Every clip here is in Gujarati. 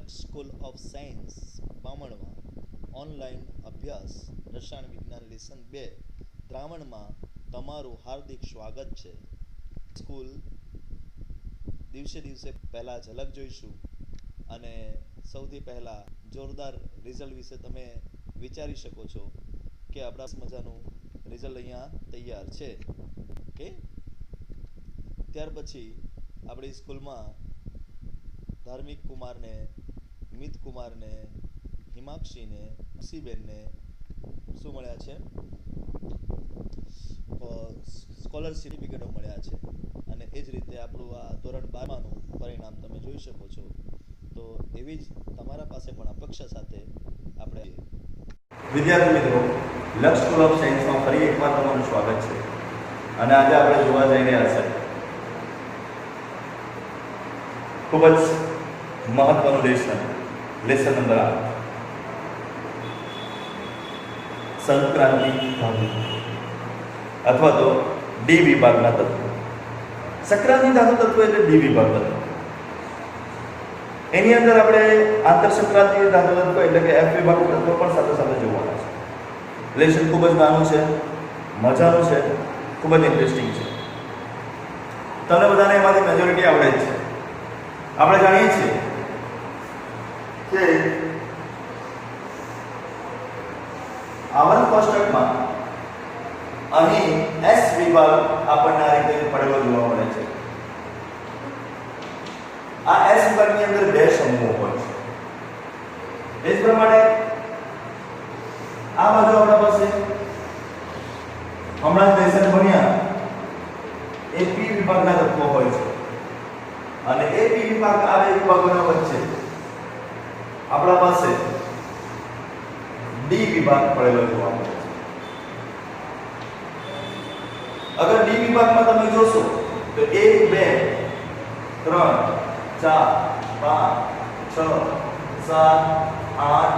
લક્ષ સ્કૂલ ઓફ સાયન્સ બામણમાં ઓનલાઈન અભ્યાસ રસાયણ વિજ્ઞાન લેસન 2 દ્રાવણમાં તમારું હાર્દિક સ્વાગત છે. સ્કૂલ દિવસે દિવસે પહેલાં ઝલક જોઈશું અને સૌથી પહેલાં જોરદાર રિઝલ્ટ વિશે તમે વિચારી શકો છો કે આપણા મજાનું રિઝલ્ટ અહીંયા તૈયાર છે. ઓકે, ત્યાર પછી આપણી સ્કૂલમાં ધાર્મિક કુમારને, મિત કુમારને, હિમાક્ષીને, ખુશીબેનને શું મળ્યા છે? સ્કોલરશિપ સર્ટિફિકેટો મળ્યા છે. અને એ જ રીતે આપણું આ ધોરણ 12નું પરિણામ તમે જોઈ શકો છો. તો એવી જ તમારા પાસે પણ અપેક્ષા સાથે આપણે વિદ્યાર્થી મિત્રો, લક્ષ સ્કૂલ ઓફ સાયન્સમાં ફરી એકવાર તમારું સ્વાગત છે. અને આજે આપણે જોવા જઈ રહ્યા છે ખૂબ જ મહત્વનું લેસન નંબર 8, સંક્રાંતિ ધાતુ અથવા તો ડી વિભાગના તત્વો. સંક્રાંતિ ધાતુ તત્વો એટલે ડી વિભાગ તત્વો. એની અંદર આપણે આંતર સંક્રાંતિ ધાતુ તત્વો એટલે કે એફ વિભાગ તત્વો પણ સાથે સાથે જોવાના છે. લેસન ખૂબ જ નાનું છે, મજાનું છે, ખૂબ જ ઇન્ટરેસ્ટિંગ છે. તમને બધાને એમાંથી મેજોરિટી આવડે જ છે. આપણે જાણીએ છીએ કે આવર્ત કોષ્ટકમાં અહીં એસ વિભાગ આપણને આ રીતે પડેલો જોવા મળે છે. આ એસ વિભાગની અંદર 2 સમૂહો હોય છે. એ જ પ્રમાણે આ બાજુ આપણા પાસે હમણાં જ લેસન ભણ્યા એ પી વિભાગના તત્વો હોય છે. અને એ પી વિભાગ આ 2 વિભાગોના વચ્ચે આપણા પાસે ડી વિભાગ પડેલો જોવા મળે છે. અગર ડી વિભાગમાં તમે જોશો તો 1 2 3 4 5 6 7 8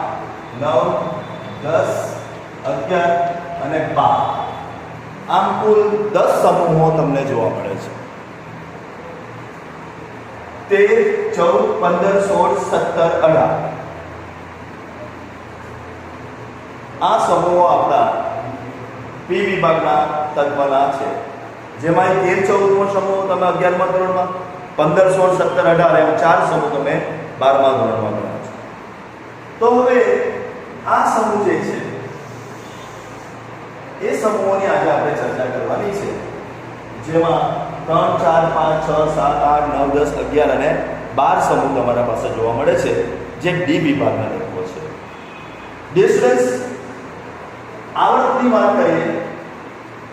9 10 11 અને 12 આમ કુલ 10 સમૂહો તમને જોવા મળે છે. 13 14 15 16 17 18 આ સમૂહો આપણા પી વિભાગના તત્વના છે. જેમાં 13 14મો સમૂહ તમે 11મા ધોરણમાં, 15 16 17 18 એમ 4 સમૂહ તમે 12મા ધોરણમાં ભણ્યા છો. તો હવે આ સમૂહ જે છે એ સમૂહોની આજે આપણે ચર્ચા કરવાની છે. જેમાં 3 4 5 6 7 8 9 10 11 અને 12 સમૂહ તમારા પાસે જોવા મળે છે, જે ડી વિભાગના તત્વો છે. ડિસ્ટન્સ આવર્તની વાત કરીએ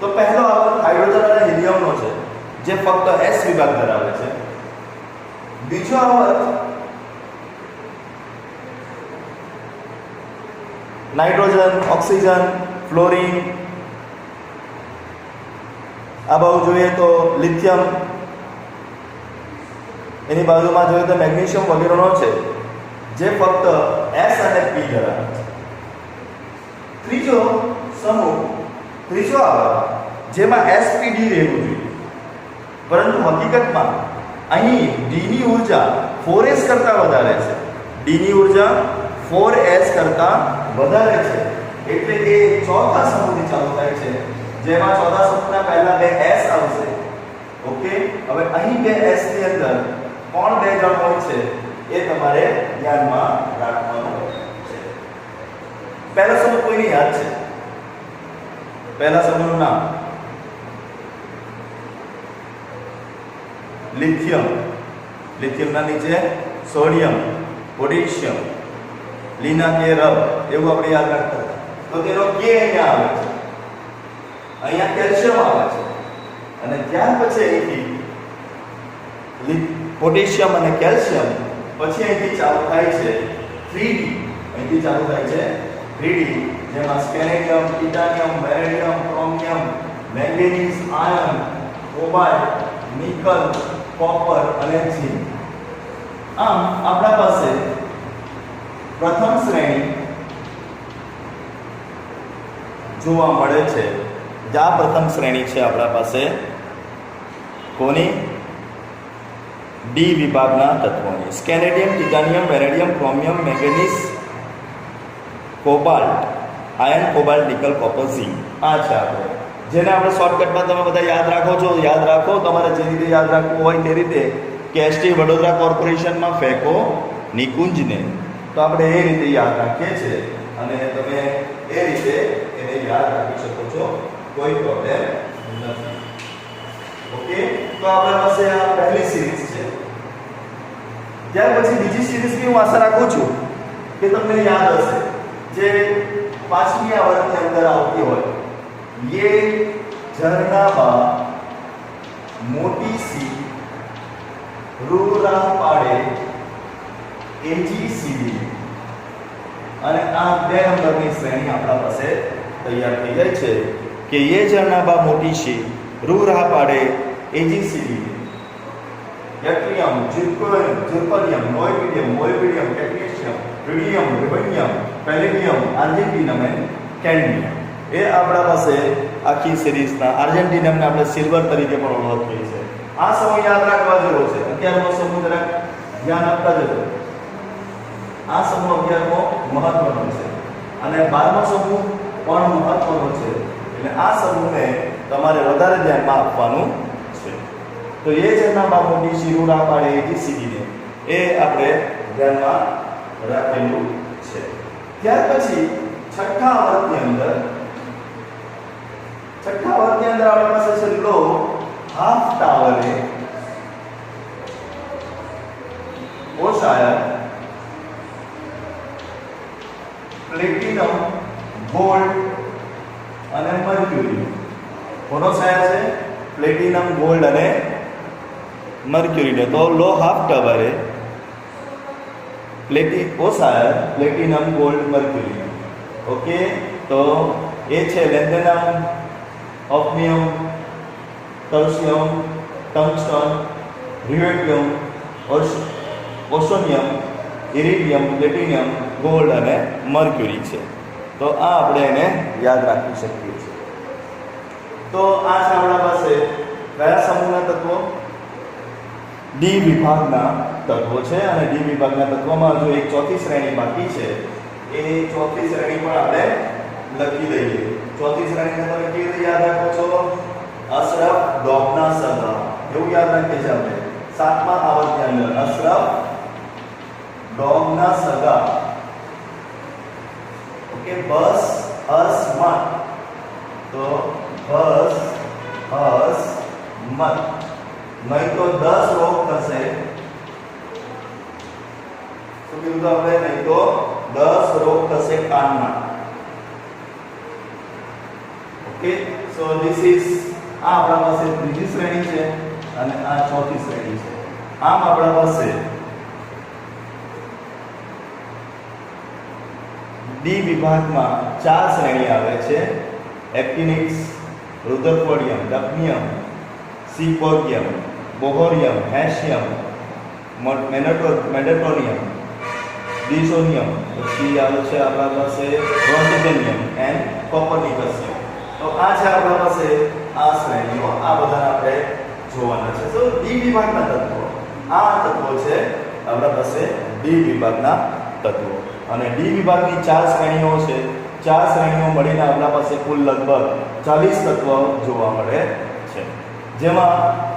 તો પહેલો આવર્ત હાઇડ્રોજન અને હિલિયમનો છે, જે ફક્ત એસ વિભાગ ધરાવે છે. બીજો આવર્ત નાઇટ્રોજન, ઓક્સિજન, ફ્લોરિન, આ બાજુ જોઈએ તો લિથિયમ, એની બાજુમાં જોઈએ તો મેગ્નેશિયમ વગેરેનો છે, જે ફક્ત એસ અને પી ધરાવે છે. ત્રીજો આવર્ત જેમાં એસપીડી રહેવું જોઈએ, પરંતુ હકીકતમાં અહીં ડીની ઉર્જા 4s કરતાં વધારે છે. ડીની ઉર્જા 4s કરતાં વધારે છે, એટલે કે ચોથા સમૂહથી ચાલુ થાય છે, જેમાં ચોથા સમૂહના પહેલા 2 s આવશે. ઓકે, હવે અહીં 2 s ની અંદર કોણ 2 જણ હોય છે એ તમારે ધ્યાનમાં રાખવાનું છે. પહેલો સમૂહ કોઈને યાદ છે? પહેલા સમૂહનું નામ લિથિયમ. લિથિયમના નીચે સોડિયમ, પોટેશિયમ, લીના કે રબ એવું આપણે યાદ રાખતા. તો તેનો કે અહીંયા આવે છે, અહીંયા કેલ્શિયમ આવે છે. અને ત્યાર પછી અહીંથી પોટેશિયમ અને કેલ્શિયમ, પછી અહીંથી ચાલુ થાય છે 3D. અહીંથી ચાલુ થાય છે 3D, જેમાં scandium, titanium, beryllium, chromium, manganese, iron, cobalt, nickel, copper અને ઝિંક. આમ આપણા પાસે પ્રથમ શ્રેણી જોવા મળે છે. આ પ્રથમ શ્રેણી છે આપણા પાસે કોની? ડી વિભાગના તત્વોની. Scandium, titanium, vanadium, chromium, manganese, cobalt, iron, cobalt, nickel, copper, zinc. આ છે આપણે જેને આપણે શોર્ટકટમાં તમે બધા યાદ રાખો છો. યાદ રાખો, તમારે જે રીતે યાદ રાખવું હોય તે રીતે કે એસટી વડોદરા કોર્પોરેશનમાં ફેંકો નિકુંજને. તો આપણે એ રીતે યાદ રાખીએ છીએ અને તમે એ રીતે એને યાદ રાખી શકો છો, કોઈ પ્રોબ્લેમ નથી. ઓકે, તો આપણા પાસે આ પહેલી સિરીઝ છે. ત્યાર પછી બીજી સિરીઝ બી હું આશા રાખું છું કે તમને યાદ હશે, જે 5મી આવૃત્તિની અંદર આવતી હોય. ये झरनाबा मोटी सी रूरा पाड़े AGCD અને આ 2 નંબરની શ્રેણી આપણા પાસે તૈયાર થઈ જાય છે કે ये झरनाबा मोटी सी रूरा पाड़े AGCD યટ્રિયમ, ઝિર્કોનિયમ, મોલિબિડિયમ, ટેક્નેશિયમ, રુડિયમ, રિબેનિયમ, પેલેડિયમ, આર્જેન્ટિનમ અને કેડમિયમ. એ આપણા પાસે આખી સિરીઝના આર્જેન્ટિનમને આપણે સિલ્વર તરીકે પણ ઓળખીએ છીએ. આ સમૂહ યાદ રાખવા જેવો છે. 11મો સમૂહ જરાક ધ્યાન આપતા જજો. આ સમૂહ 11મો મહત્વનો છે અને 12મો સમૂહ પણ મહત્વનો છે. એટલે આ સમૂહને તમારે વધારે ધ્યાનમાં આપવાનું છે. તો એ ઝરનાબા મોટી શિરુડા પાડે AGCD ને એ આપણે ધ્યાનમાં રાખેલું છે. ત્યાર પછી છઠ્ઠા આવૃત્તિની અંદર આપણી પાસે છે લો હાફ ટાવરે ઓશાયર પ્લેટિનમ, ગોલ્ડ અને મર્ક્યુરી. કોનો શાયર છે? પ્લેટિનમ, ગોલ્ડ અને મર્ક્યુરી ને. તો લો હાફ ટાવરે ઓશાયર પ્લેટિનમ, ગોલ્ડ, મર્ક્યુરી. ઓકે, તો એ છે લેન્ડેનમ, ઓફમિયમ, ટર્સિયમ, ટંગસ્ટન, રિવેટિયમ, ઓસોનિયમ, ઇરિડિયમ, પ્લેટિનિયમ, ગોલ્ડ અને મર્ક્યુરી છે. તો આ આપણે એને યાદ રાખી શકીએ છીએ. તો આ છે આપણા પાસે કયા સમૂહના તત્વો? ડી વિભાગના તત્વો છે અને ડી વિભાગના તત્વોમાં જો એક ચોથી શ્રેણી બાકી છે. એ ચોથી શ્રેણી પણ આપણે લખી દઈએ. ચોથી શ્રેણીને તમે કેવી રીતે યાદ રાખો છો? અશરફ, ડોગના સગા, એવું યાદ રાખીએ છીએ આપણે. 7મા આવૃત્તિની અંદર અશરફ, ડોગના સગા. ઓકે, બસ, હસ, મત. તો બસ, હસ, મત. નહીં તો 10 રોગ થશે. શું કીધું આપણે? નહીં તો 10 રોગ થશે કાનમાં. ઓકે, સો ધીસ ઇઝ આ આપણા પાસે ત્રીજી શ્રેણી છે અને આ ચોથી શ્રેણી છે. આમ આપણા પાસે ડી વિભાગમાં 4 શ્રેણી આવે છે. એક્ટિનિક્સ, રુદરફોર્ડિયમ, ડફનિયમ, સિકોર્ડિયમ, બોહોરિયમ, હેશિયમ, મેડેટોનિયમ, ડિસોનિયમ. પછી આવે છે આપણા પાસે રોન્ટિડેનિયમ એન્ડ કોપરનિકસિયમ. તો આ છે આપણા પાસે આ શ્રેણીઓ. આ બધાને આપણે જોવાના છે. તો ડી વિભાગના તત્વો, આ તત્વો છે આપણા પાસે ડી વિભાગના તત્વો. અને ડી વિભાગની 4 શ્રેણીઓ છે. 4 શ્રેણીઓ મળીને આપણા પાસે કુલ લગભગ 40 તત્વો જોવા મળે છે. જેમાં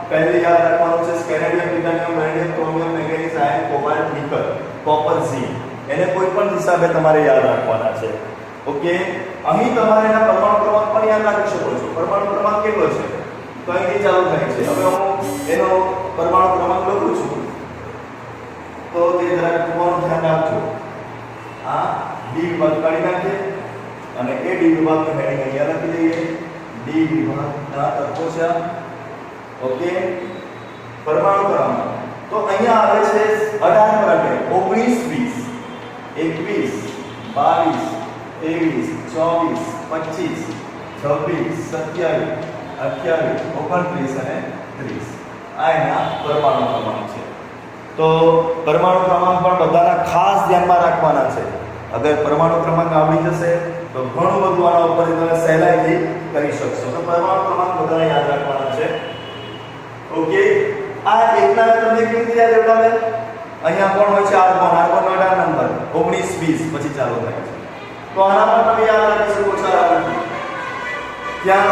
પહેલી યાદ રાખવાનું છે scandium, titanium, vanadium, chromium, manganese, iron, cobalt, nickel, copper, zinc. એને કોઈ પણ હિસાબે તમારે યાદ રાખવાના છે. ઓકે, અહીં તમારે એના પરમાણુ ક્રમાંક પણ યાદ રાખી શકો છો. પરમાણુ ક્રમાંક કેટલો છે? તો અહીંથી ચાલુ થાય છે. હવે હું એનો પરમાણુ ક્રમાંક લખું છું તો તે જરાક તમારું ધ્યાન રાખજો. આ ડી વિભાગ કાઢી નાખીએ અને એ ડી વિભાગનું હેડિંગ અહીંયા લખી દઈએ. ડી વિભાગના તત્વો છે. ઓકે, પરમાણુ ક્રમાંક તો અહીંયા આવે છે 18 માટે 19, 20, 21, 22, 23, 24, 25, 26, 27, 28, 29 અને 30. આ એના પરમાણુ ક્રમાંક છે. તો પરમાણુ ક્રમાંક પણ બધાના ખાસ ધ્યાનમાં રાખવાના છે. અગર પરમાણુ ક્રમાંક આવડી જશે તો ઘણું બધું આના ઉપર તમે સહેલાઈથી કરી શકશો. તો પરમાણુ ક્રમાંક બધાને યાદ રાખવાના છે. ઓકે, આ એકલા તમને કેવી રીતે યાદ રહેવડાવે? અહીંયા કોણ હોય છે? આર્ગોન. આર્ગોનનો 18 નંબર 19 20 પછી ચાલુ થાય છે. તો આના પર તમે યાદ રાખી શકો છો આરામથી. ત્યાં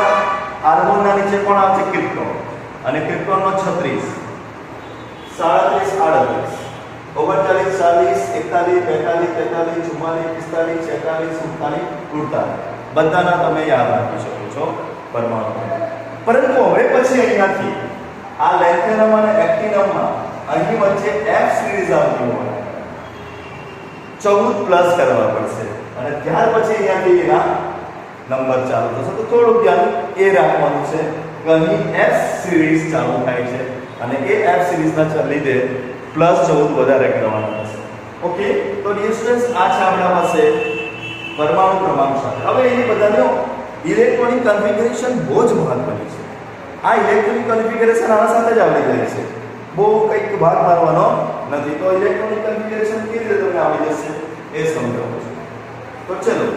આર્ગોનના નીચે કોણ આવે છે? ક્રિપ્ટોન. અને ક્રિપ્ટોનનો 36 37 38 39 40 41 42 43 44 45 46 47 બધાના તમે યાદ રાખી શકો છો પરમાણુ. પરંતુ હવે પછી અહીંયાથી આ લેન્થેનમ અને એક્ટિનમમાં અહીં વચ્ચે F સિરીઝ આવતી હોય 14 પ્લસ કરવા પડશે અને ત્યાર પછી અહીંયાથી એના નંબર ચાલુ થશે. તો થોડું ધ્યાન એ રાખવાનું છે કે અહીં F સિરીઝ ચાલુ થાય છે અને એ F સિરીઝના લીધે +14 વધારે કરવાના થશે. ઓકે, તો ડિયર સ્ટુડન્ટ્સ આ છે આપણા પાસે પરમાણુ ક્રમાંક સાથે. હવે એની બધાનો ઇલેક્ટ્રોનિક કન્ફિગરેશન બહુ જ મહત્વની છે. આ ઇલેક્ટ્રોનિક કન્ફિગરેશન આના સાથે જ આવડી જાય છે, બહુ કંઈક ભાગ મારવાનો નથી. તો ઇલેક્ટ્રોનિક કન્ફિગરેશન કેવી રીતે તમને આવડી જશે એ સમજાવું છું. તો ચલો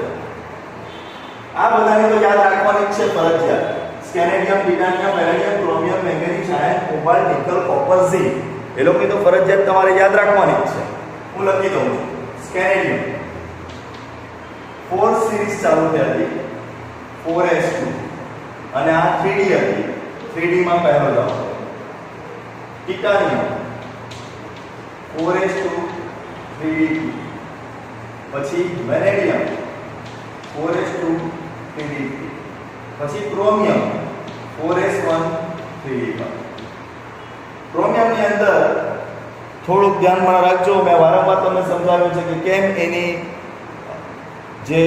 આ બધાને તો યાદ રાખવાની જ છે ફરજિયાત. Scandium, titanium, beryllium, chromium, manganese, iron, cobalt, nickel, copper, zinc એ લોકોની તો ફરજિયાત તમારે યાદ રાખવાની જ છે. હું લખી દઉં છું. સ્કેનેડિયમ 4 સિરીઝ ચાલુ થઈ હતી 4s2 અને આ 3D હતી. 3D માં પહેલો જાવ. ટિટાનિયમ 4s2 3D2 પછી વેનેડિયમ 4s2 3D3 પછી ક્રોમિયમ 4s1 3D1. ક્રોમિયમની અંદર થોડુંક ધ્યાનમાં રાખજો. મેં વારંવાર તમને સમજાવ્યું છે કે કેમ એની જે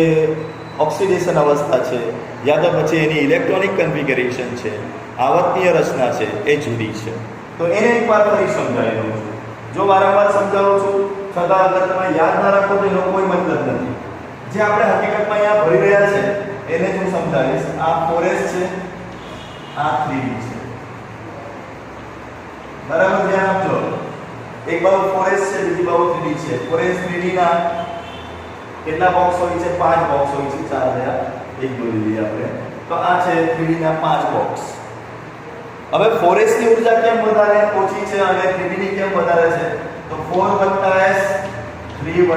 ઓક્સિડેશન અવસ્થા છે યા તો પછી એની ઇલેક્ટ્રોનિક કન્ફિગરેશન છે, આવર્તનીય રચના છે એ જુદી છે. તો એને એકવાર ફરી સમજાવી દઉં છું. જો વારંવાર સમજાવું છું છતાં અગર તમે યાદ ના રાખો તો એનો કોઈ મતલબ નથી. જે આપણે હકીકતમાં અહીંયા ભરી રહ્યા છે એને જ હું સમજાવીશ. આ 4s છે, આ 3d છે. બરાબર ધ્યાન આપજો. એક બાજુ 4s છે, બીજી બાજુ 3d છે. 4s 3d ના કેટલા બોક્સ હોય છે? 5 બોક્સ હોય છે. 4 થયા, એક દોરી લઈએ આપણે. તો આ છે 3d ના 5 બોક્સ. હવે 4s ની ઊર્જા કેમ વધારે ઓછી છે અને 3d ની કેમ વધારે છે? તો 4 s 3 d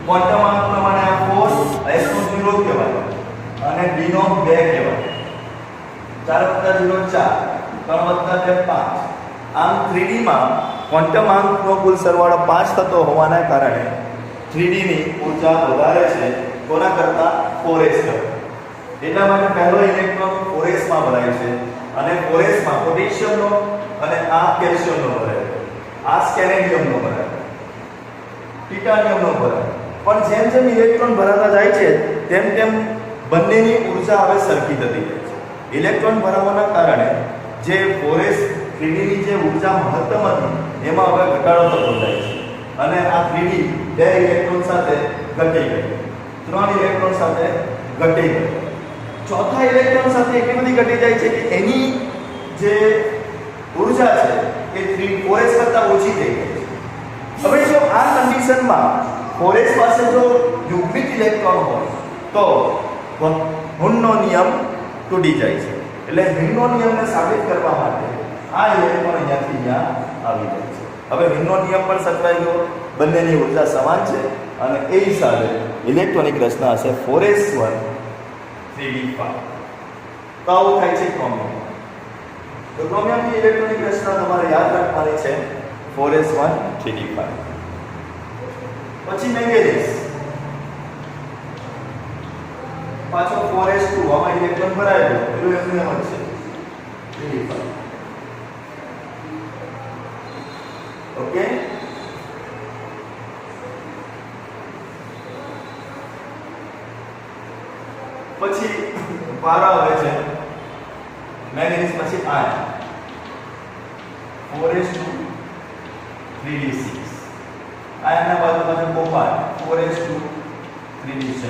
ક્વોન્ટમ અંક પ્રમાણે આ 4 s નો 0 કહેવાય અને d નો 2 કહેવાય. 4 + 0 4, 3 + 2 5. આમ 3d માં ક્વોન્ટમ અંકનો કુલ સરવાળો 5 થતો હોવાના કારણે 3d ની ઊર્જા વધારે છે કોના કરતા? 4s કરતા. એટલા માટે પહેલો ઇલેક્ટ્રોન 4s માં ભરાય છે અને 4s માં પોટેશિયમનો અને આ કેલ્શિયમનો ભરાય, આ સ્કેનેડિયમનો ભરાય, ટિટાનિયમનો ભરાય. પણ જેમ જેમ ઇલેક્ટ્રોન ભરાતા જાય છે તેમ તેમ બંનેની ઊર્જા હવે સરખી થતી જાય છે. ઇલેક્ટ્રોન ભરાવાના કારણે જે 4s 3d ની જે ઊર્જા મહત્તમ હતી એમાં હવે ઘટાડો થતો જાય છે અને આ 3d 2 ઇલેક્ટ્રોન સાથે ઘટી ગઈ, 3 ઇલેક્ટ્રોન સાથે ઘટી ગઈ, ચોથા ઇલેક્ટ્રોન સાથે એટલી બધી ઘટી જાય છે કે એની જે ઊર્જા છે એ 4s કરતા ઓછી થઈ ગઈ છે. હવે જો આ કન્ડિશનમાં 4s પાસે જો યુગ્મિત ઇલેક્ટ્રોન હોય તો હુનનો નિયમ તૂટી જાય છે. એટલે હિનનો નિયમને સાબિત કરવા માટે આ ઇલેક્ટ્રોન અહીંયાથી અહીંયા આવી જાય છે. હવે હિનનો નિયમ પણ સચવાઈ ગયો, બંનેની ઊર્જા સમાન છે અને એ હિસાબે ઇલેક્ટ્રોનિક રચના હશે 4s1 3d5. તો આવું થાય છે ક્રોમિયમ. તો ક્રોમિયમની ઇલેક્ટ્રોનિક રચના તમારે યાદ રાખવાની છે 4s1 3d5. પછી મેંગેનીઝ પાછો 4s2 આમાં ઇલેક્ટ્રોન ભરાયેલો પેલું એમને એમ જ છે 3d5. ઓકે, પછી પારા આવે છે મેંગેનીઝ પછી આયર્ન 4s2 3d6. આયર્નના બાજુમાં છે કોબાલ્ટ 4s2 3d7.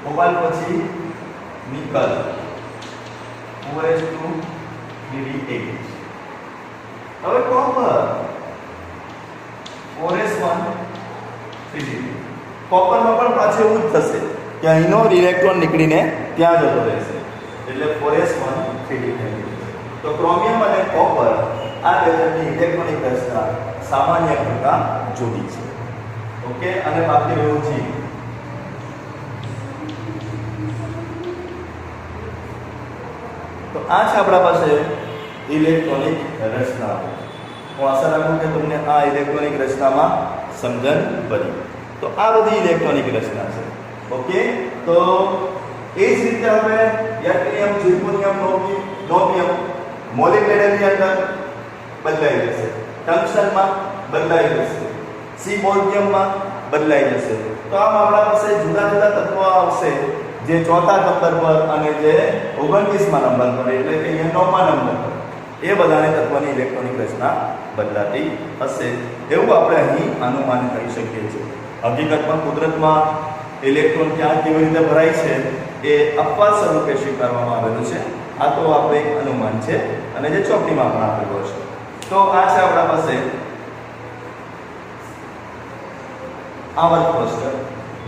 કોબાલ્ટ પછી નિકલ 4s2 3d8. હવે કોપર 4s1 3d2. કોપરમાં પણ પાછું એવું જ થશે કે અહીંનો ઇલેક્ટ્રોન નીકળીને ત્યાં જતો રહેશે એટલે 4s1 3d8. તો ક્રોમિયમ અને કોપર આ ગેજેટની ઇલેક્ટ્રોનિક રચના સામાન્ય કરતા જુદી છે. ઓકે, અને બાકી રહ્યું છે તો આ છે આપણા પાસે ઇલેક્ટ્રોનિક રચના. હું આશા રાખું કે તમને આ ઇલેક્ટ્રોનિક રચનામાં સમજણ પડી. તો આ બધી ઇલેક્ટ્રોનિક રચના છે. ઓકે, તો એ જ રીતે હવે યાટ્રિયમ, ઝિર્કોનિયમ, નોબિયમ મોલિબ્ડેનમની અંદર બદલાઈ જશે, ટંગસ્ટનમાં બદલાઈ જશે, સીબોલ્ટિયમમાં બદલાઈ જશે. તો આમ આપણા પાસે જુદા જુદા તત્વો આવશે જે ચોથા નંબર પર અને જે 29મા નંબર પર એટલે કે 9મા નંબર પર એ બધાને તત્વની ઇલેક્ટ્રોનિક રચના બદલાતી હશે એવું આપણે અહીં અનુમાન કરી શકીએ છીએ. હકીકતમાં કુદરતમાં ઇલેક્ટ્રોન ક્યાં કેવી રીતે ભરાય છે એ અપવાદ સ્વરૂપે સ્વીકારવામાં આવેલું છે. આ તો આપણે એક અનુમાન છે અને જે ચોપડીમાં પણ આપેલો છે. તો આ છે આપણા પાસે આવર્ત કોષ્ટક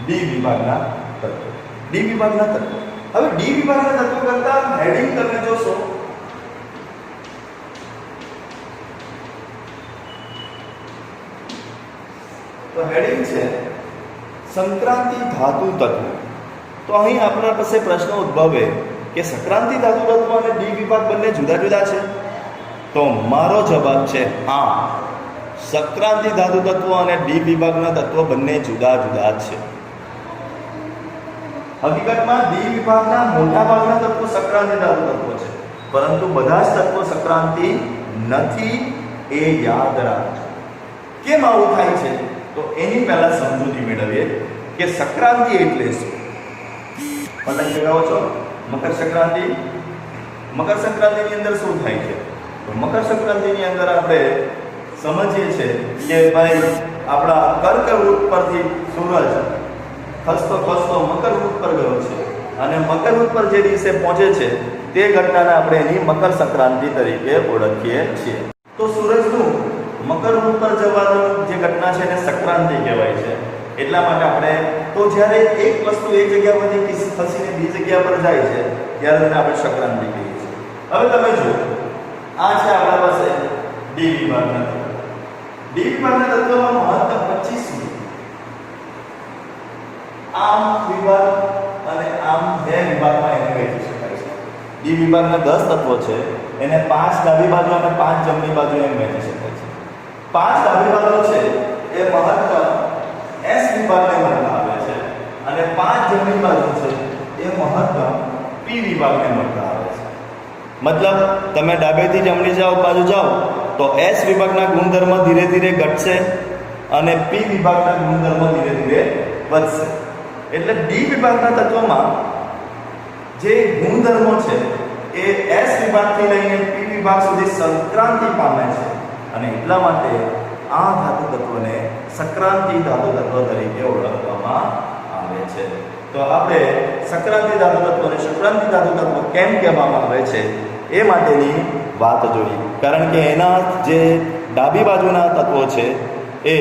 ડી વિભાગના તત્વો. ડી વિભાગના તત્વો. હવે ડી વિભાગના તત્વો કરતા હેડિંગ તમે જોશો તો હેડિંગ છે સંક્રાંતિ ધાતુ તત્વો. તો અહીં આપણા પાસે પ્રશ્ન ઉદ્ભવે કે સંક્રાંતિ ધાતુ તત્વો અને ડી વિભાગ બંને જુદા જુદા છે. તો મારો જવાબ છે હા, સંક્રાંતિ ધાતુ તત્વો અને ડી વિભાગના તત્વો બંને જુદા જુદા છે. હકીકતમાં ડી વિભાગના મોટા ભાગના તત્વો સંક્રાંતિ ધાતુ તત્વો છે, પરંતુ બધા જ તત્વો સંક્રાંતિ નથી એ યાદ રાખજો. કેમ આવું થાય છે તો એની પહેલા સમજૂતી મેળવીએ કે સંક્રાંતિ એટલે શું. પતંગ ચગાવો છો, મકર સંક્રાંતિ. મકર સંક્રાંતિની અંદર શું થાય છે તો મકર સંક્રાંતિની અંદર આપણે સમજીએ છીએ કે ભાઈ આપણા કર્કવૃત પરથી સૂરજ ખસતો ખસતો મકરવૃત પર ગયો છે અને મકરવૃત પર જે દિવસે પહોંચે છે તે ઘટનાને આપણે એની મકર સંક્રાંતિ તરીકે ઓળખીએ છીએ. તો સૂરજનું મકરવૃત પર જવાનું જે ઘટના છે એને સંક્રાંતિ કહેવાય છે. એટલા માટે આપણે તો જ્યારે એક વસ્તુ એક જગ્યા પરથી ખસીને બીજી જગ્યા પર જાય છે ત્યારે તેને આપણે સંક્રાંતિ કહીએ છીએ. હવે તમે જુઓ, આ છે આપણા પાસે ડી વિભાગના તત્વો. ડી વિભાગના તત્વોમાં મહત્તમ 25 આમ વિભાગ અને આમ બે વિભાગમાં એને વહેંચી શકાય છે. ડી વિભાગના 10 તત્વો છે, એને 5 ડાબી બાજુ અને 5 જમણી બાજુ એમ વહેંચી શકાય છે. 5 ડાબી બાજુ છે એ મહત્તમ એસ વિભાગને મળતા આવે છે અને 5 જમણી બાજુ છે એ મહત્તમ પી વિભાગને મળતા આવે છે. મતલબ તમે ડાબેથી જમણી બાજુ જાઓ તો એસ વિભાગના ગુણધર્મ ધીરે ધીરે ઘટશે અને પી વિભાગના ગુણધર્મ ધીરે ધીરે વધશે. એટલે ડી વિભાગના તત્વોમાં જે ગુણધર્મો છે એ એસ વિભાગથી લઈને પી વિભાગ સુધી સંક્રાંતિ પામે છે અને એટલા માટે આ ધાતુ તત્વને સંક્રાંતિ ધાતુ તત્વ તરીકે ઓળખવામાં આવે છે. તો આપણે સંક્રાંતિ ધાતુ તત્વને સંક્રાંતિ ધાતુ તત્વ કેમ કહેવામાં આવે છે એ માટેની વાત જોઈ. કારણ કે એના જે ડાબી બાજુના તત્વો છે એ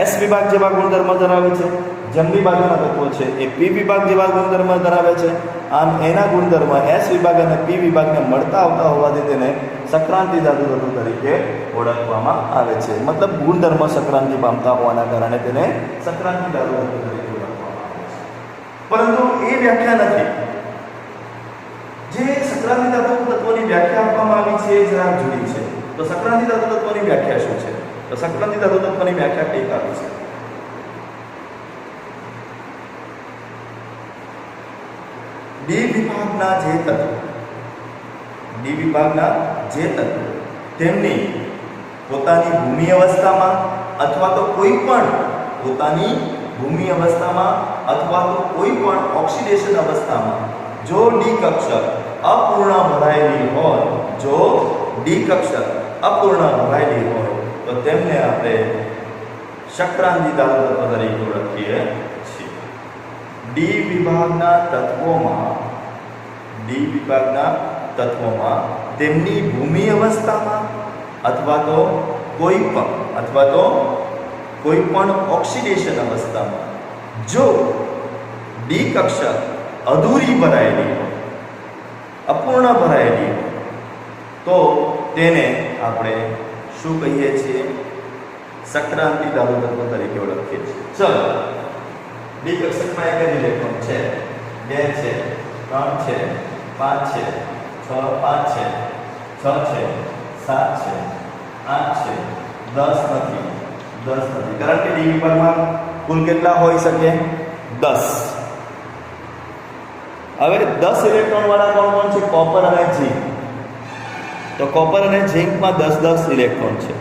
એસ વિભાગ જેવા ગુણધર્મ ધરાવે છે, જમણી બાજુના તત્વો છે એ પી વિભાગ જેવા ગુણધર્મ ધરાવે છે. આમ એના ગુણધર્મ એસ વિભાગ અને પી વિભાગને મળતા આવતા હોવાથી તેને સંક્રાંતિ ધાતુ તત્વ તરીકે ઓળખવામાં આવે છે. મતલબ ગુણધર્મ સંક્રાંતિ પામતા હોવાના કારણે તેને સંક્રાંતિ ધાતુ તત્વ તરીકે ઓળખવામાં આવે છે. પરંતુ એ વ્યાખ્યા નથી. જે સંક્રાંતિ ધાતુ તત્વોની વ્યાખ્યા આપવામાં આવી છે એ જરા જુદી છે. તો સંક્રાંતિ ધાતુ તત્વોની વ્યાખ્યા શું છે? તો સંક્રાંતિ ધાતુ તત્વની વ્યાખ્યા કઈ આપી છે? ડી વિભાગના જે તત્વો તેમની પોતાની ભૂમિ અવસ્થામાં અથવા તો કોઈ પણ પોતાની ભૂમિ અવસ્થામાં અથવા તો કોઈ પણ ઓક્સિડેશન અવસ્થામાં જો ડી કક્ષક અપૂર્ણ ભરાયેલી હોય, તો તેમને આપણે સંક્રાંતિ ધાતુ તત્વ તરીકે ઓળખીએ છીએ. ડી વિભાગના તત્વોમાં તેમની ભૂમિ અવસ્થામાં અથવા તો કોઈ પણ ઓક્સિડેશન અવસ્થામાં જો ડી કક્ષક અધૂરી ભરાયેલી હોય, અપૂર્ણ ભરાયેલી હોય તો તેને આપણે શું કહીએ છીએ? સંક્રાંતિ ધાતુ તત્વ તરીકે ઓળખીએ છીએ. ચલો, ડી કક્ષકમાં એક જ ઇલેક્ટ્રોન છે, 2 છે, 3 છે, 5 છે, 6 5 છે, 6 છે, 7 છે, 8 છે, 10 નથી. 10 નથી, કારણ કે ડી વિભાગમાં કુલ કેટલા હોઈ શકે? 10. હવે 10 ઇલેક્ટ્રોન વાળા કોણ છે? કોપર અને ઝીંક. તો કોપર અને ઝીંકમાં 10 ઇલેક્ટ્રોન છે.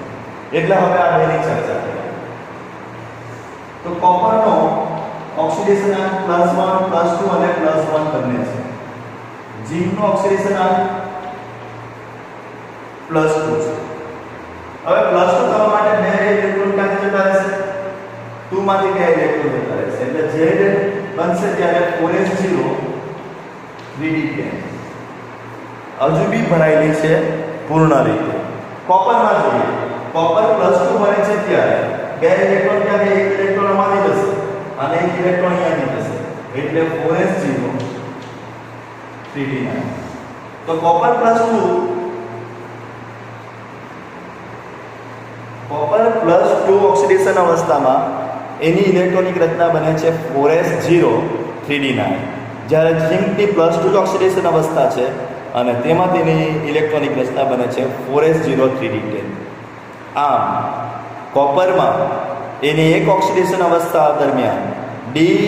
એટલે હવે આ બેની ચર્ચા કરીએ. તો કોપરનો ઓક્સિડેશન આંક +1 +2 અને +1 બંને છે. ઝીંકનો ઓક્સિડેશન આંક +2 છે. હવે +2 થવા માટે 2 ઇલેક્ટ્રોન ક્યાંથી જતા રહેશે? 2 માંથી 2 ઇલેક્ટ્રોન જતા રહેશે. એટલે જે બનશે ત્યારે 4s0 3d10 હજુ બી ભરાયેલી છે પૂર્ણ રીતે. કોપરમાં જોઈએ, કોપર +2 બને છે ત્યારે 2 ઇલેક્ટ્રોન ક્યાંથી? 1 ઇલેક્ટ્રોન આમાંથી જશે અને 1 ઇલેક્ટ્રોન અહીંયાથી જશે. એટલે 4s0 3d9. તો કોપર +2 ઓક્સિડેશન અવસ્થામાં એની ઇલેક્ટ્રોનિક રચના બને છે 4s0 3d9. જ્યારે ઝીંકની +2 ઓક્સિડેશન અવસ્થા છે અને તેમાં તેની ઇલેક્ટ્રોનિક રચના બને છે 4s0 3d10. આમ કોપરમાં એની એક ઓક્સિડેશન અવસ્થા દરમિયાન ડી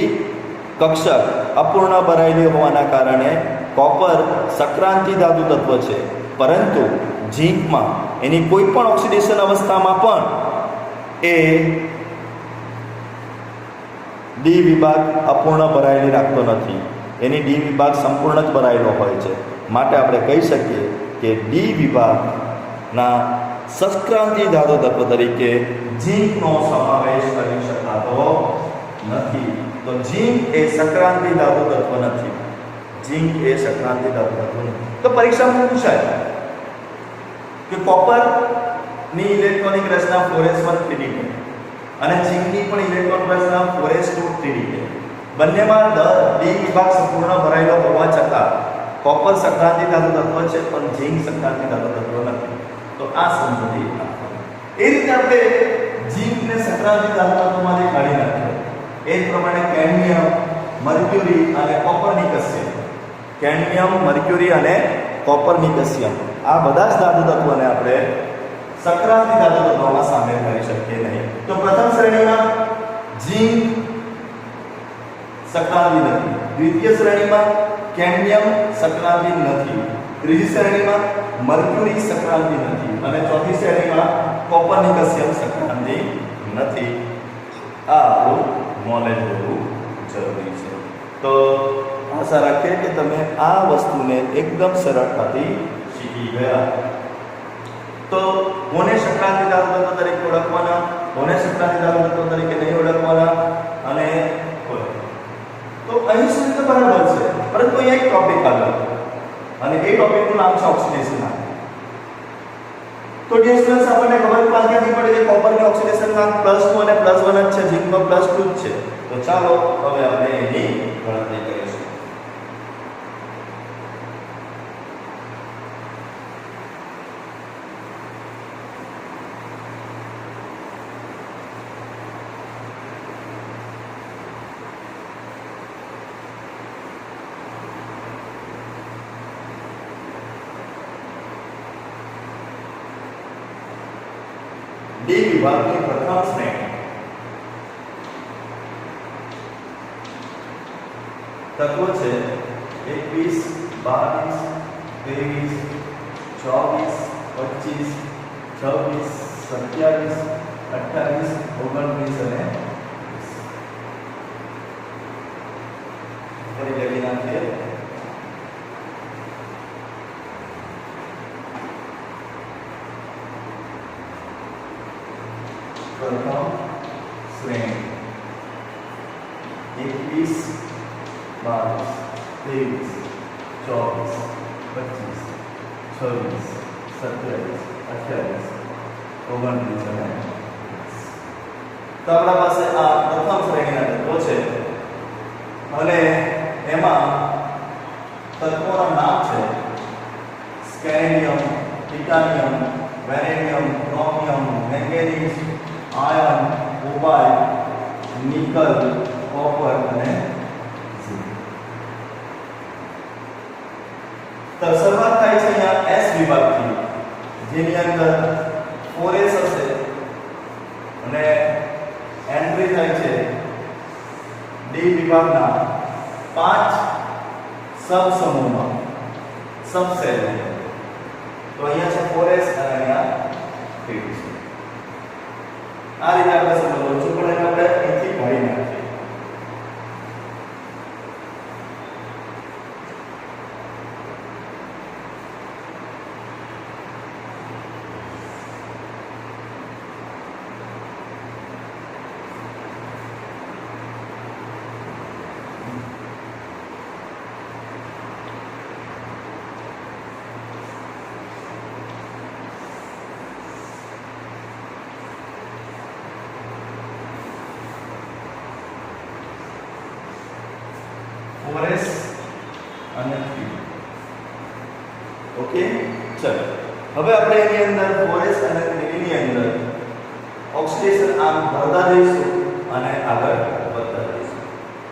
કક્ષક અપૂર્ણ ભરાયેલી હોવાના કારણે કોપર સંક્રાંતિ ધાતુ તત્વ છે, પરંતુ ઝીંકમાં એની કોઈ પણ ઓક્સિડેશન અવસ્થામાં પણ એ ડી વિભાગ અપૂર્ણ ભરાયેલી રાખતો નથી. એની ડી વિભાગ સંપૂર્ણ જ ભરાયેલો હોય છે. માટે આપણે કહી શકીએ કે ડી વિભાગના સંક્રાંતિ ધાતુ તત્વ તરીકે ઝીંકનો સમાવેશ કરી શકાતો નથી. તો ઝીંક એ સંક્રાંતિ ધાતુ તત્વ નથી. ઝીંક એ સંક્રાંતિ ધાતુ તત્વ નથી. તો પરીક્ષામાં પૂછાય કે કોપરની ઇલેક્ટ્રોનિક રચના 4s1 3d10 અને ઝીંકની પણ ઇલેક્ટ્રોન રચના 4s2 3d10. બંનેમાં ડી વિભાગ સંપૂર્ણ ભરાયેલો હોવા છતાં કોપર સંક્રાંતિ ધાતુ તત્વ છે, પણ ઝીંક સંક્રાંતિ ધાતુ તત્વ નથી. તો આ સમજૂતી એ રીતે આપણે ઝીંકને સંક્રાંતિ ધાતુ તત્વમાંથી કાઢી નાખ્યો. એ જ પ્રમાણે કેડમિયમ, મર્ક્યુરી અને કોપરનિકસિયમ. કેડમિયમ, મર્ક્યુરી અને કોપરનિકસિયમ આ બધા જ ધાતુ તત્વોને આપણે સંક્રાંતિ ધાતુ તત્વોમાં સામેલ કરી શકીએ નહીં. તો પ્રથમ શ્રેણીમાં ઝીંક સંક્રાંતિ નથી. દ્વિતીય શ્રેણીમાં કેડમિયમ સંક્રાંતિ નથી. ત્રીજી શ્રેણીમાં મર્ક્યુરી સંક્રાંતિ નથી અને ચોથી શ્રેણીમાં કોપરનિકસિયમ સંક્રાંતિ નથી. આ આપણું નોલેજ હોવું જરૂરી છે. તો આશા રાખીએ કે તમે આ વસ્તુને એકદમ સરળતાથી શીખી ગયા. તો કોને સંક્રાંતિ ધાતુ તત્વ તરીકે ઓળખવાના, કોને સંક્રાંતિ ધાતુ તત્વ તરીકે નહીં ઓળખવાના, અને તો અહીં સુધી તો બરાબર છે, પરંતુ અહીંયા એક ટોપિક આવ્યો અને એ ટોપિકનું નામ છે ઓક્સિડેશન આંક. તો ડિયર સ્ટુડન્ટ્સ, આપણને ખબર ક્યાંથી પડે કે કોપરની ઓક્સિડેશન આંક +2 અને +1 જ છે, ઝીંકમાં +2 જ છે. તો ચાલો હવે આપણે એની ગણતરી કરીશું. ડી વિભાગની પ્રથમ શ્રેણી તત્વો છે 21, 22, 23, 24, 25, 26, 27, 28, 29 અને 30. ફરી લખી નાખીએ. પ્રથમ શ્રેણી 21, 22, 23, 24, 25, 26, 27, 28, 29 અને 30. તો આપણા પાસે આ પ્રથમ શ્રેણીના તત્વો છે અને એમાં તત્વોના નામ છે scandium, titanium, vanadium, chromium, manganese, iron, cobalt, nickel, copper અને ઝિંક. તો શરૂઆત થાય છે અહીંયા S વિભાગથી, જેની અંદર 4S હશે અને એન્ટ્રી થાય છે D વિભાગના 5 સબ સમૂહમાં, સબસેલ. તો અહીંયા છે 4S અને અહીંયા 3 છે. આ રીતે આપણે સમજવું છું, પણ એને આપણે અહીંથી કાઢી નાખીએ. ફોરેસ અને 3. ઓકે, ચલો હવે આપણે એની અંદર ફોરેસ અને 3 ની અંદર ઓક્સિડેશન આમ ભરતા જઈશું અને આગળ વધતા જઈશું.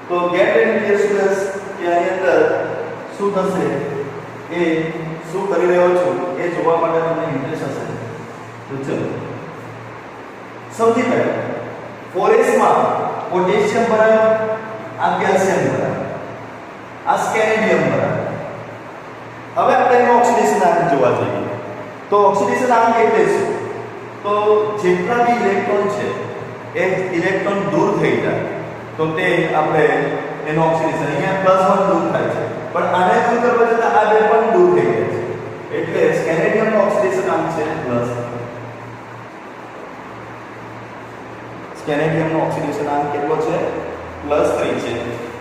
તો ગેટ રેડી ડિયર સ્ટુડન્ટ્સ, કે આની અંદર શું થશે એ શું કરી રહ્યો છું એ જોવા માટે તમને ઇન્ટરેસ્ટ હશે. તો ચલો સૌથી પહેલા ફોરેસમાં પોટેશિયમ બરાબર, આ કેલ્શિયમ બરાબર, આ સ્કેનેડિયમ બરાબર. હવે આપણે એનો ઓક્સિડેશન આંક જોવા જઈએ તો ઓક્સિડેશન આંક એટલે શું? તો જેટલા બી ઇલેક્ટ્રોન છે એ ઇલેક્ટ્રોન દૂર થઈ જાય તો તે આપણે એનો ઓક્સિડેશન, અહીંયા +1 દૂર થાય છે, પણ આને દૂર કરવા જતાં આ બે પણ દૂર થઈ જાય છે, એટલે સ્કેનેડિયમનો ઓક્સિડેશન આંક છે +3. સ્કેનેડિયમનો ઓક્સિડેશન આંક કેટલો છે? +3 છે.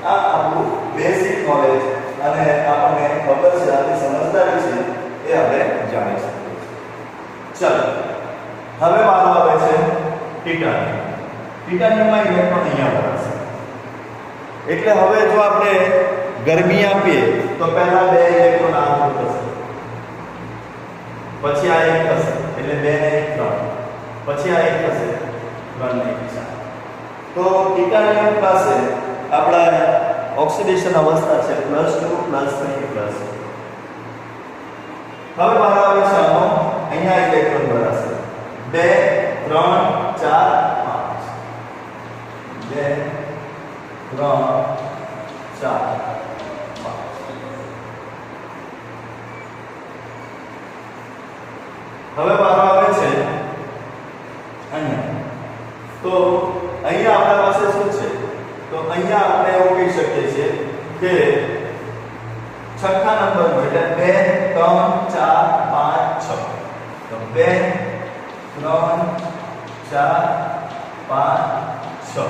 આ આપણું બેઝિક નોલેજ અને આપણને ખબર છે, આપણી સમજદારી છે એ આપણે જાણી શકીએ છીએ. ચાલો હવે વારો આવે છે ટિટાનિયમ. ટિટાનિયમમાં ઇલેક્ટ્રોન અહીંયા ભરાશે, એટલે હવે જો આપણે ગરમી આપીએ તો પહેલા 2 ઇલેક્ટ્રોન આ થશે, પછી આ 1 થશે, એટલે 2 ને 1 3, પછી આ 1 થશે, 3 ને 1 4. તો ટિટાનિયમ પાસે આપણા ઓક્સિડેશન અવસ્થા છે +2 +3 +4. હવે બહાર આવે છે આનો, અહીંયા ઇલેક્ટ્રોન ભરાશે 2 3 4 5, 2 3 4 5. હવે બહાર આવે છે અહીંયા, તો અહીંયા આપણા પાસે શું છે? તો અહીંયા આપણે એવું કહી શકીએ છીએ કે છઠ્ઠા નંબરનો, એટલે 2 3 4 5 6. તો 2 3 4 5 6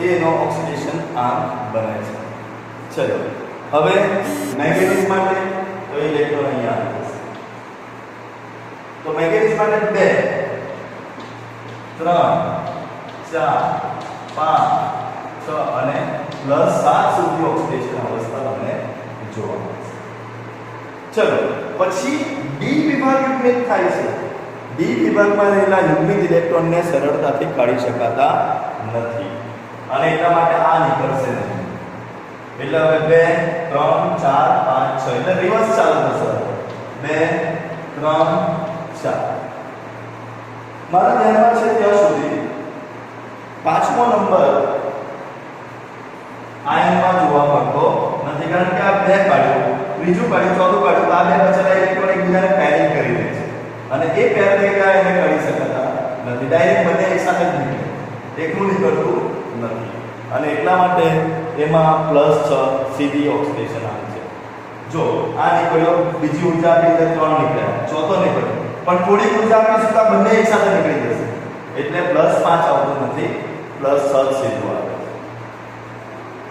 એનો ઓક્સિડેશન આંક બને છે. ચલો હવે મેંગેનીઝ માટે તો ઇલેક્ટ્રોન અહીંયા આવશે. તો મેંગેનીઝ માટે 2 3 4 5 6 અને +7 સુધી ઓક્સિડેશન અવસ્થા તમને જોવા મળશે. ચલો પછી ડી વિભાગ યુગ્મિત થાય છે. ડી વિભાગમાં રહેલા યુગ્મિત ઇલેક્ટ્રોનને સરળતાથી કાઢી શકાતા નથી અને એટલા માટે આ નીકળશે નહીં. એટલે હવે 2 3 4 5 6 એટલે રિવર્સ ચાલુ થશે. 2 3 4. મારા ધ્યાનમાં છે ત્યાં સુધી 5મો નંબર આયનમાં જોવા મળતો નથી, કારણ કે આ 2 કાઢ્યું, ત્રીજું કાઢ્યું, ચોથું કાઢ્યું, આ 2 બચેલા ઇલેક્ટ્રોન એકબીજાને પેરિંગ કરી દે છે અને એ પેર થઈ ગયા એને કાઢી શકાતા નથી. ડાયરેક્ટ બંને એકસાથે જ નીકળે, એકનું નીકળતું નથી અને એટલા માટે એમાં +6 સીધી ઓક્સિડેશન આવે છે. જો આ નીકળ્યો, બીજી ઊર્જા આપી એટલે 3 નીકળ્યા, ચોથો નીકળ્યો, પણ થોડીક ઊર્જા આપીશું તો બંને એકસાથે નીકળી જશે, એટલે +5 આવતું નથી, +6 સીધું આવે.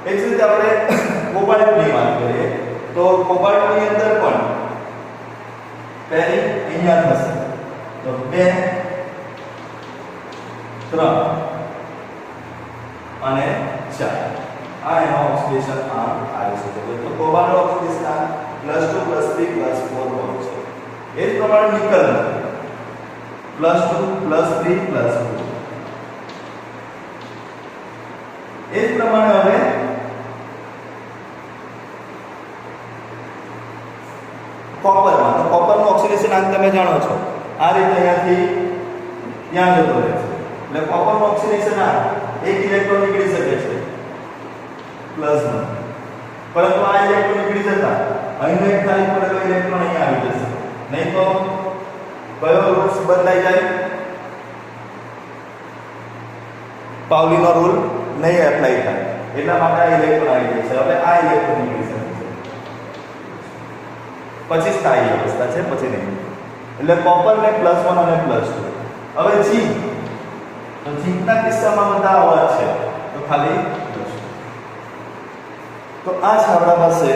એ જ રીતે આપણે કોબાલ્ટની વાત કરીએ તો કોબાલ્ટની અંદર પણ પેરિંગ અહીંયા થશે. તો 2 3 અને 4 આ એનો ઓક્સિડેશન આંક આવી શકે છે. તો કોબાલ્ટનો ઓક્સિડેશન આંક +2 +3 +4 હોય છે. એ જ પ્રમાણે નિકલમાં +2 +3 +4. એ જ પ્રમાણે હવે કોપરમાં, તો કોપરનું ઓક્સિડેશન આંક તમે જાણો છો, આ રીતે અહીંયાથી ત્યાં જતો રહે છે. એટલે કોપરનું ઓક્સિડેશન આંક એક ઇલેક્ટ્રોન નીકળી શકે છે +1, પરંતુ આ ઇલેક્ટ્રોન નીકળી જતા અહીંનો એક ખાલી પડેલો ઇલેક્ટ્રોન અહીંયા આવી જશે. નહીં તો કયો રૂલ્સ બદલાઈ જાય? પાઉલીનો રૂલ નહીં એપ્લાય થાય. એટલા માટે આ ઇલેક્ટ્રોન આવી જશે. હવે આ ઇલેક્ટ્રોન નીકળી શકે છે, પછી સ્થાયી અવસ્થા છે, પછી નહીં. એટલે કોપર ને +1 અને +2. હવે ઝીંક, તો ઝીંકના કિસ્સામાં બધા આવા છે, તો ખાલી +2. તો આ છે આપણા પાસે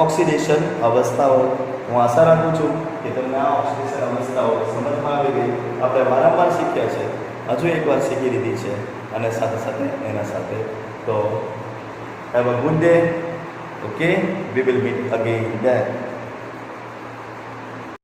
ઓક્સિડેશન અવસ્થાઓ. હું આશા રાખું છું કે તમને આ ઓક્સિડેશન અવસ્થાઓ સમજમાં આવી ગઈ. આપણે વારંવાર શીખ્યા છે, હજુ એકવાર શીખી લીધી છે, અને સાથે સાથે એના સાથે તો have a good day. Okay, we will meet again.